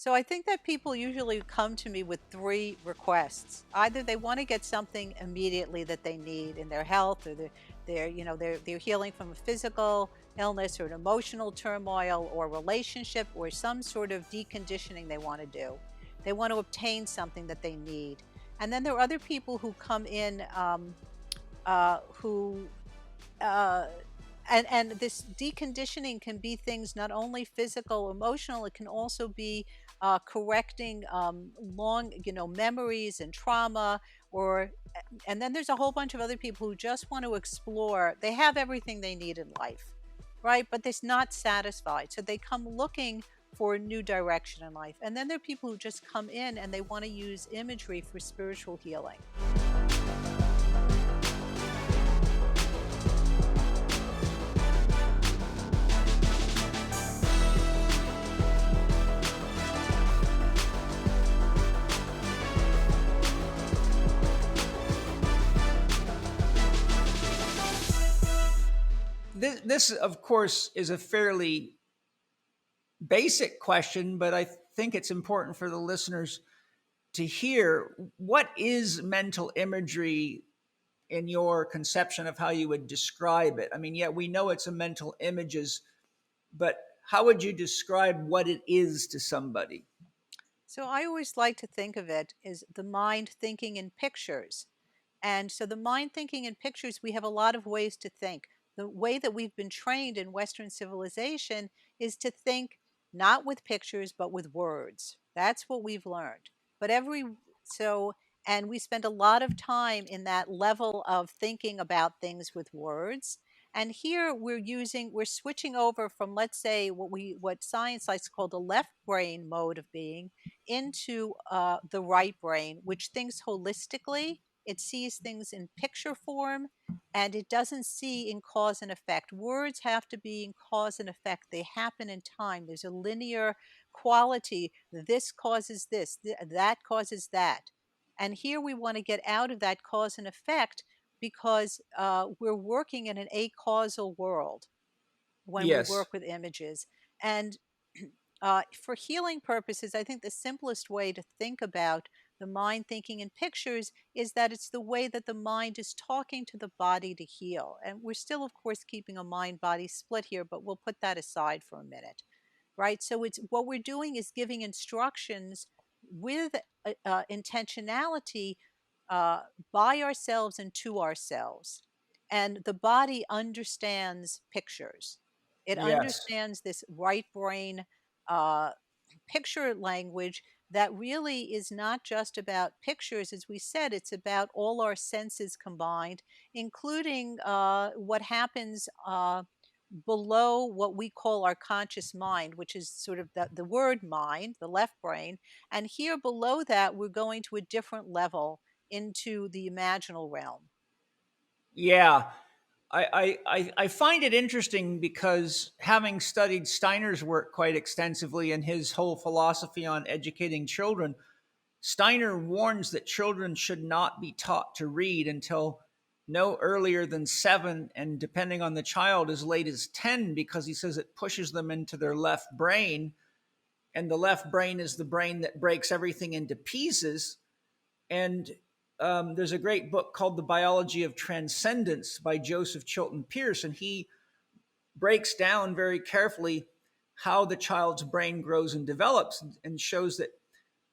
So I think that people usually come to me with three requests. Either they want to get something immediately that they need in their health, or they're healing from a physical illness or an emotional turmoil or relationship or some sort of deconditioning they want to do. They want to obtain something that they need. And then there are other people who come in who uh, and this deconditioning can be things not only physical, emotional. It can also be correcting long, memories and trauma. Or and then there's a whole bunch of other people who just want to explore. They have everything they need in life, right? But they're not satisfied, so they come looking for a new direction in life. And then there are people who just come in and they want to use imagery for spiritual healing. This, of course, is a fairly basic question, but I think it's important for the listeners to hear. What is mental imagery in your conception of how you would describe it? I mean, yeah, we know it's a mental images, but how would you describe what it is to somebody? So I always like to think of it as the mind thinking in pictures. And so the mind thinking in pictures, we have a lot of ways to think. The way that we've been trained in Western civilization is to think not with pictures, but with words. That's what we've learned. But so, and we spend a lot of time in that level of thinking about things with words. And here we're switching over from, let's say, what science likes to call the left brain mode of being into the right brain, which thinks holistically. It sees things in picture form, and it doesn't see in cause and effect. Words have to be in cause and effect. They happen in time. There's a linear quality. This causes this, that causes that. And here we want to get out of that cause and effect because we're working in an acausal world when we Yes. work with images. And for healing purposes, I think the simplest way to think about the mind thinking in pictures is that it's the way that the mind is talking to the body to heal. And we're still, of course, keeping a mind body split here, but we'll put that aside for a minute, right? So it's what we're doing is giving instructions with intentionality uh, by ourselves and to ourselves. And the body understands pictures. It Yes. understands this right brain uh, picture language that really is not just about pictures. As we said, it's about all our senses combined, including what happens below what we call our conscious mind, which is sort of the word mind, the left brain. And here below that, we're going to a different level into the imaginal realm. Yeah. I find it interesting because having studied Steiner's work quite extensively and his whole philosophy on educating children, Steiner warns that children should not be taught to read until no earlier than 7, and depending on the child, as late as 10, because he says it pushes them into their left brain. And the left brain is the brain that breaks everything into pieces. And there's a great book called The Biology of Transcendence by Joseph Chilton Pearce, and he breaks down very carefully how the child's brain grows and develops, and shows that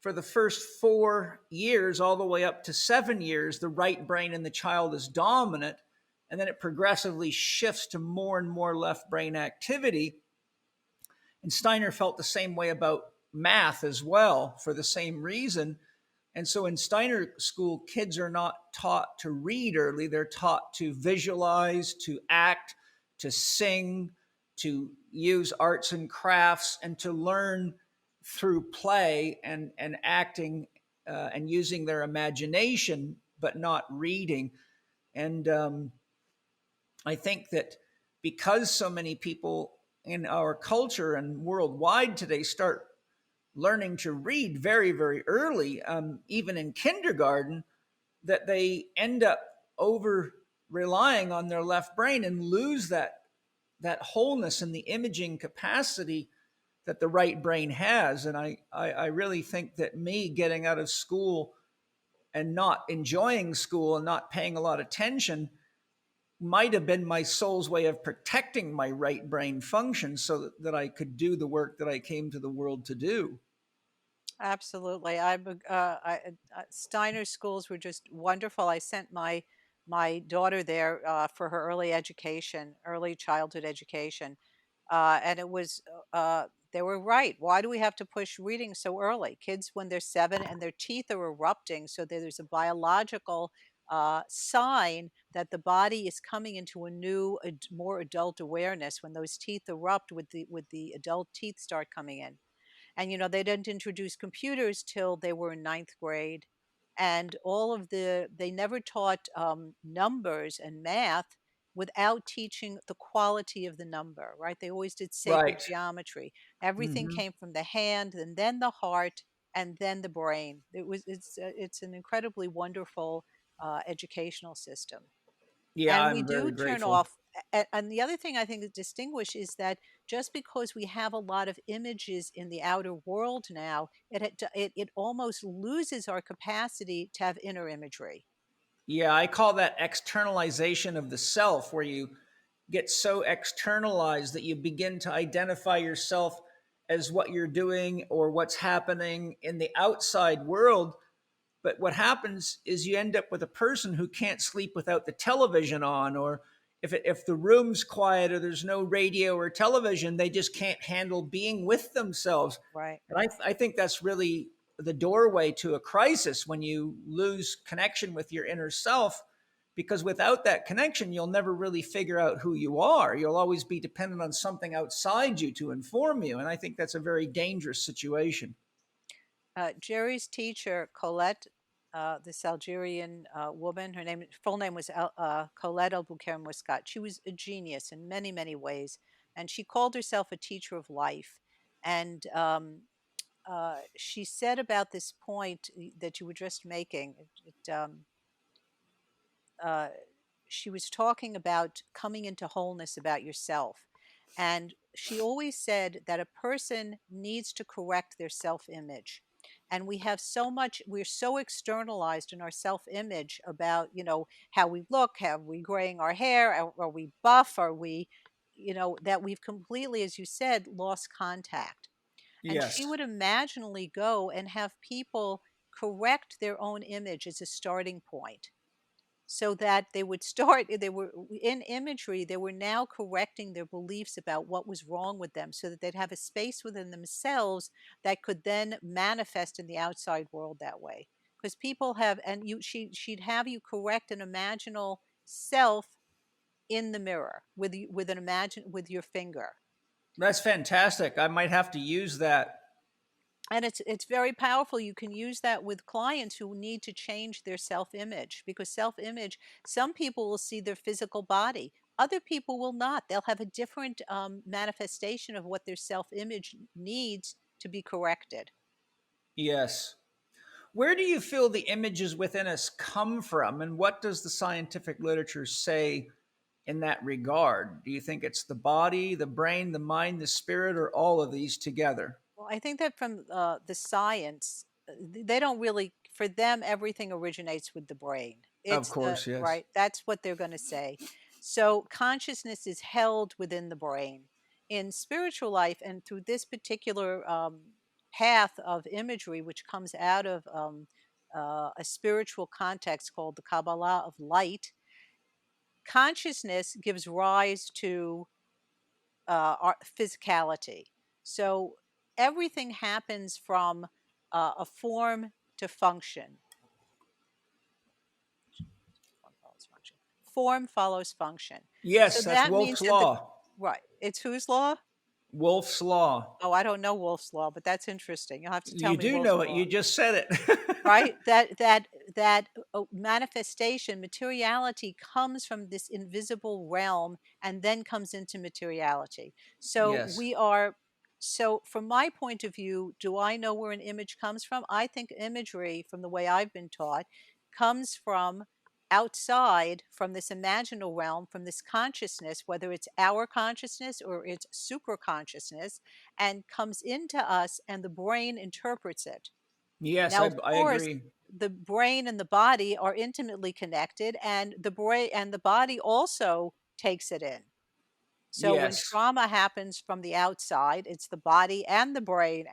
for the first 4 years, all the way up to 7 years, the right brain in the child is dominant. And then it progressively shifts to more and more left brain activity. And Steiner felt the same way about math as well, for the same reason. And so in Steiner school, kids are not taught to read early. They're taught to visualize, to act, to sing, to use arts and crafts, and to learn through play and acting, and using their imagination, but not reading. And I think that because so many people in our culture and worldwide today start learning to read very, very early, even in kindergarten, that they end up over relying on their left brain and lose that wholeness and the imaging capacity that the right brain has. And I really think that me getting out of school and not enjoying school and not paying a lot of attention might have been my soul's way of protecting my right brain function so that I could do the work that I came to the world to do. Absolutely. Steiner schools were just wonderful. I sent my daughter there for her early education, early childhood education, and it was they were right. Why do we have to push reading so early? Kids, when they're 7 and their teeth are erupting, so there's a biological sign that the body is coming into a new, more adult awareness when those teeth erupt with the adult teeth start coming in. And, they didn't introduce computers till they were in ninth grade. And they never taught numbers and math without teaching the quality of the number, right? They always did sacred Right. geometry. Everything Hmm. came from the hand and then the heart and then the brain. It's an incredibly wonderful educational system. Yeah, And we I'm do very turn grateful. off and the other thing I think is distinguished is that just because we have a lot of images in the outer world now, it almost loses our capacity to have inner imagery. Yeah, I call that externalization of the self, where you get so externalized that you begin to identify yourself as what you're doing or what's happening in the outside world. But what happens is you end up with a person who can't sleep without the television on, or if the room's quiet or there's no radio or television, they just can't handle being with themselves. Right. And I think that's really the doorway to a crisis when you lose connection with your inner self. Because without that connection, you'll never really figure out who you are. You'll always be dependent on something outside you to inform you. And I think that's a very dangerous situation. Jerry's teacher, Colette, this Algerian woman, full name was Colette Albuquerque Muscat. She was a genius in many, many ways, and she called herself a teacher of life. And she said about this point that you were just making. Uh, she was talking about coming into wholeness about yourself. And she always said that a person needs to correct their self image. And we're so externalized in our self image about, how we look, how we graying our hair, are we buff, are we, that we've completely, as you said, lost contact. And she Yes. would imaginally go and have people correct their own image as a starting point so that they were in imagery, they were now correcting their beliefs about what was wrong with them so that they'd have a space within themselves that could then manifest in the outside world that way. Because people have, and she'd have you correct an imaginal self in the mirror with your finger. That's fantastic. I might have to use that. And it's very powerful. You can use that with clients who need to change their self-image, because self-image, some people will see their physical body, other people will not. They'll have a different manifestation of what their self-image needs to be corrected. Yes. Where do you feel the images within us come from, and what does the scientific literature say in that regard? Do you think it's the body, the brain, the mind, the spirit, or all of these together? Well, I think that from the science, they don't really, for them, everything originates with the brain. Of It's course, yes. right, that's what they're going to say. So consciousness is held within the brain. In spiritual life, and through this particular path of imagery, which comes out of a spiritual context called the Kabbalah of light, consciousness gives rise to our physicality. So everything happens from a form to function. Form follows function. Form follows function. So Yes, that's that Wolf's means that Law. right. It's whose law? Wolf's Law. Oh, I don't know Wolf's law, but that's interesting. You'll have to tell You me do Wolf's know it. law. You just said it. Right, that manifestation, materiality, comes from this invisible realm and then comes into materiality. So Yes. from my point of view, do I know where an image comes from? I think imagery, from the way I've been taught, comes from outside from this imaginal realm, from this consciousness, whether it's our consciousness or it's super consciousness, and comes into us, and the brain interprets it. Yes, Now, of I course, agree. the brain and the body are intimately connected, and the brain and the body also takes it in. So when Yes. trauma happens from the outside, it's the body and the brain.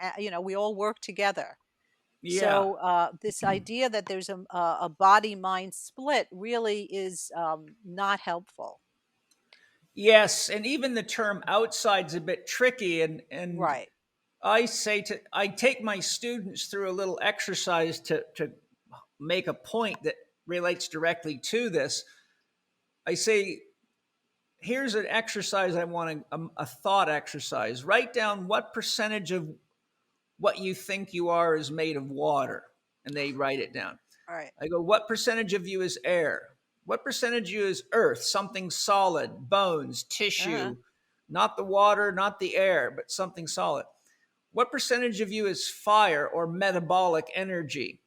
We all work together. Yeah. So this idea that there's a body mind split really is not helpful. Yes, and even the term outside's a bit tricky, and Right. I take my students through a little exercise to make a point that relates directly to this. I say, here's an exercise I want a thought exercise. Write down what percentage of what you think you are is made of water, and they write it down. All right. I go, what percentage of you is air? What percentage of you is earth, something solid, bones, Uh-huh. tissue, not the water, not the air, but something solid? What percentage of you is fire or metabolic energy?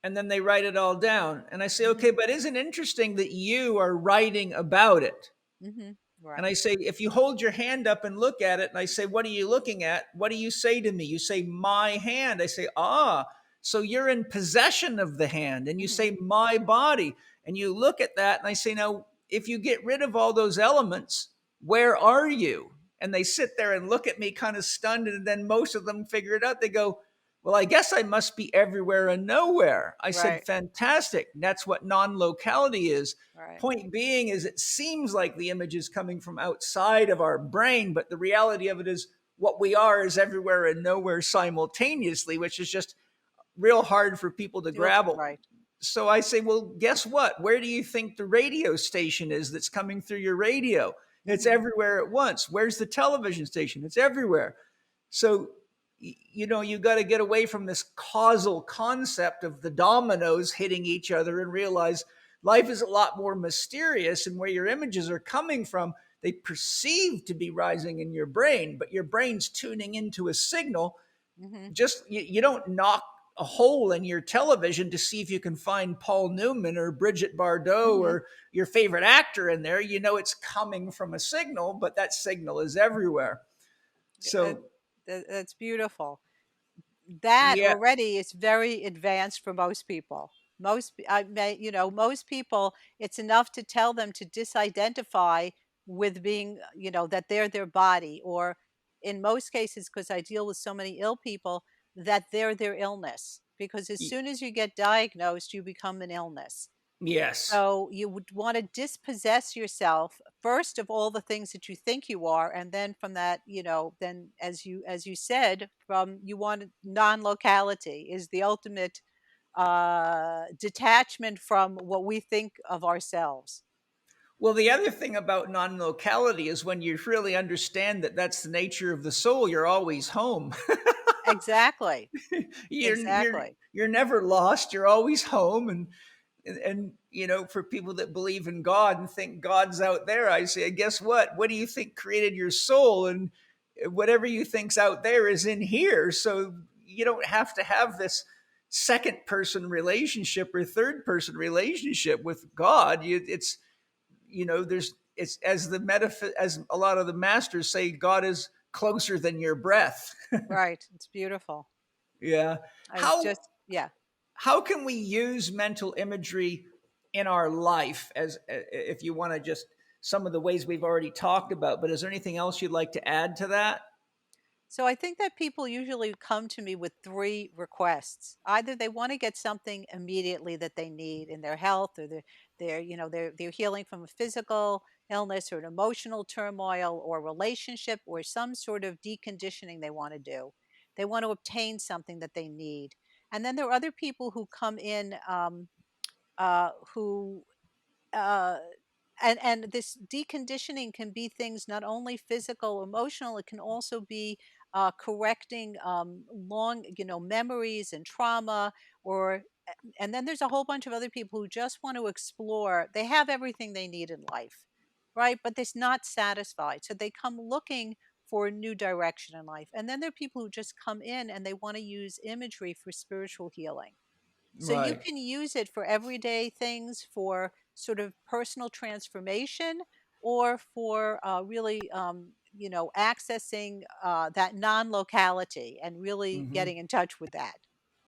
And then they write it all down. And I say, Hmm. okay, but isn't it interesting that you are writing about it? Hmm. And Right. I say, if you hold your hand up and look at it, and I say, what are you looking at? What do you say to me? You say, my hand. I say, so you're in possession of the hand. And you Hmm. say, my body. And you look at that, and I say, now, if you get rid of all those elements, where are you? And they sit there and look at me kind of stunned. And then most of them figure it out. They go, well, I guess I must be everywhere and nowhere. I said, Right. fantastic. That's what non locality is. Right. Point being is it seems like the image is coming from outside of our brain, but the reality of it is what we are is everywhere and nowhere simultaneously, which is just real hard for people to Still grab. right. So I say, well, guess what? Where do you think the radio station is that's coming through your radio? It's Hmm. everywhere at once. Where's the television station? It's everywhere. So, you got to get away from this causal concept of the dominoes hitting each other and realize life is a lot more mysterious, and where your images are coming from, they perceive to be rising in your brain, but your brain's tuning into a signal. Hmm. Just you don't knock a hole in your television to see if you can find Paul Newman or Bridget Bardot Hmm. or your favorite actor in there. It's coming from a signal, but that signal is everywhere. That, So, that's beautiful. That yeah, already is very advanced for most people. Most people, it's enough to tell them to disidentify with being, that they're their body, or in most cases, because I deal with so many ill people, that they're their illness. Because as soon as you get diagnosed, you become an illness. yes. So you would want to dispossess yourself first of all the things that you think you are, and then from that, then as you said, from you want non-locality is the ultimate detachment from what we think of ourselves. Well, the other thing about non-locality is when you really understand that that's the nature of the soul, you're always home. Exactly, you're exactly. you're never lost. You're always home, and for people that believe in God and think God's out there, I say, guess what do you think created your soul? And whatever you think's out there is in here. So you don't have to have this second person relationship or third person relationship with God. It's there's it's as as a lot of the masters say, God is closer than your breath. Right, it's beautiful. Yeah. I was how just Yeah. how can we use mental imagery in our life, as if you want to just some of the ways we've already talked about, but is there anything else you'd like to add to that? So I think that people usually come to me with three requests. Either they want to get something immediately that they need in their health, or they're healing from a physical illness or an emotional turmoil or relationship or some sort of deconditioning they want to do. They want to obtain something that they need. And then there are other people who come in who uh, and this deconditioning can be things not only physical, emotional. It can also be correcting long, memories and trauma. Or and then there's a whole bunch of other people who just want to explore. They have everything they need in life, right? But they're not satisfied, so they come looking for a new direction in life. And then there are people who just come in and they want to use imagery for spiritual healing. So you Right. can use it for everyday things, for sort of personal transformation, or for really, accessing that non locality and really Hmm. getting in touch with that.